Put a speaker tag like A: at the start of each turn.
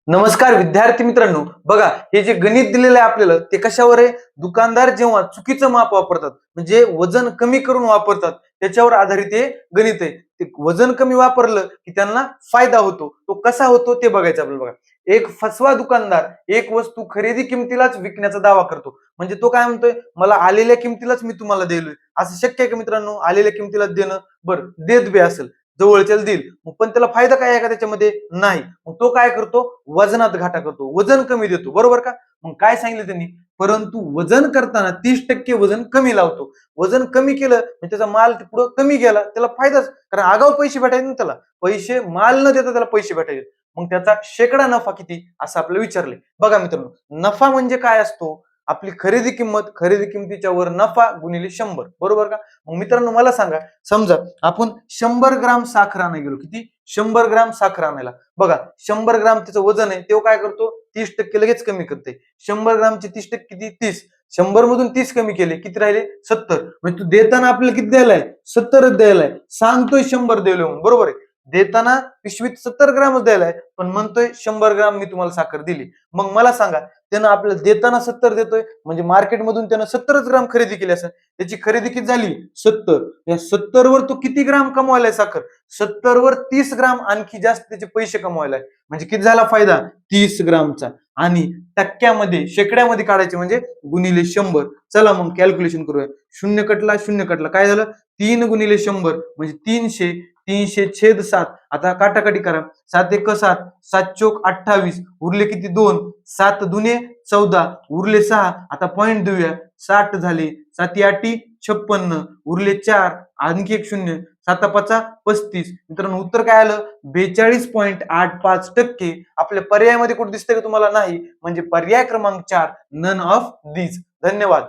A: नमस्कार विद्यार्थी मित्रांनो, बघा हे जे गणित दिलेलं आहे आपल्याला ते कशावर आहे? दुकानदार जेव्हा चुकीचं माप वापरतात म्हणजे वजन कमी करून वापरतात त्याच्यावर आधारित हे गणित आहे. ते वजन कमी वापरलं की त्यांना फायदा होतो. तो कसा होतो ते बघायचं आपल्याला. बघा, एक फसवा दुकानदार एक वस्तू खरेदी किमतीलाच विकण्याचा दावा करतो. म्हणजे तो काय म्हणतोय, मला आलेल्या किमतीलाच मी तुम्हाला देलोय. असं शक्य आहे का मित्रांनो? आलेल्या किमतीलाच देणं? बरं, देत बी असेल जवळच्याला देईल, पण त्याला फायदा काय आहे का त्याच्यामध्ये? नाही. मग तो काय करतो? वजनात घाटा करतो, वजन कमी देतो, बरोबर का? मग काय सांगितलं त्यांनी? परंतु वजन करताना 30% वजन कमी लावतो. वजन कमी केलं म्हणजे त्याचा माल पुढे कमी गेला, त्याला फायदाच, कारण आगाऊ पैसे भेटायचे ना त्याला. पैसे माल न देता त्याला पैसे भेटायचे. मग त्याचा शेकडा नफा किती असं आपल्याला विचारले. बघा मित्रांनो, नफा म्हणजे काय असतो? आपली खरेदी किंमत, खरेदी किमतीच्या वर नफा गुणिले 100, बरोबर का? मग मित्रांनो मला सांगा, समजा आपण 100 ग्राम साखर आणायला गेलो. किती? 100 ग्राम साखर आणायला. बघा, 100 ग्राम त्याचं वजन आहे, तो काय करतो? 30% लगेच कमी करते. 100 ग्रामचे 30% किती? 30. 100 मधून 30 कमी केले, किती राहिले? 70. म्हणजे तू देताना आपल्याला किती द्यायलाय? 70च द्यायलाय. सांगतोय 100 द्यायला म्हणून, बरोबर आहे. देताना पिशवीत 70 ग्रामच द्यायलाय, पण म्हणतोय 100 ग्राम मी तुम्हाला साखर दिली. मग मला सांगा, त्यानं आपल्याला देताना 70 देतोय म्हणजे मार्केटमधून त्यानं 70 ग्राम खरेदी केली असेल. त्याची खरेदी किती झाली? 70. या 70 वर तो किती ग्राम कमवायलाय साखर? 70 वर 30 ग्राम आणखी जास्त त्याचे पैसे कमवायलाय. म्हणजे किती झाला फायदा? 30 ग्रामचा. आणि टक्क्यामध्ये, शेकड्यामध्ये काढायचे म्हणजे गुणिले 100. चला मग कॅल्क्युलेशन करूया. शून्य कटला, शून्य कटला, काय झालं? 3 गुणिले 100 म्हणजे 300. 300 छेद 7. आता काटाकाटी करा. 7 एक 7, 7 चोक 28, उरले किती? 2. 7 दुने 14, उरले 6. आता पॉइंट देऊया. 60 झाले. 7 8 56, उरले 4, आणखी एक शून्य. 7 5 35. मित्रांनो उत्तर काय आलं? 42.85%. आपल्या पर्यायामध्ये कुठे दिसतंय का तुम्हाला? नाही. म्हणजे पर्याय क्रमांक 4, नन ऑफ दीज. धन्यवाद.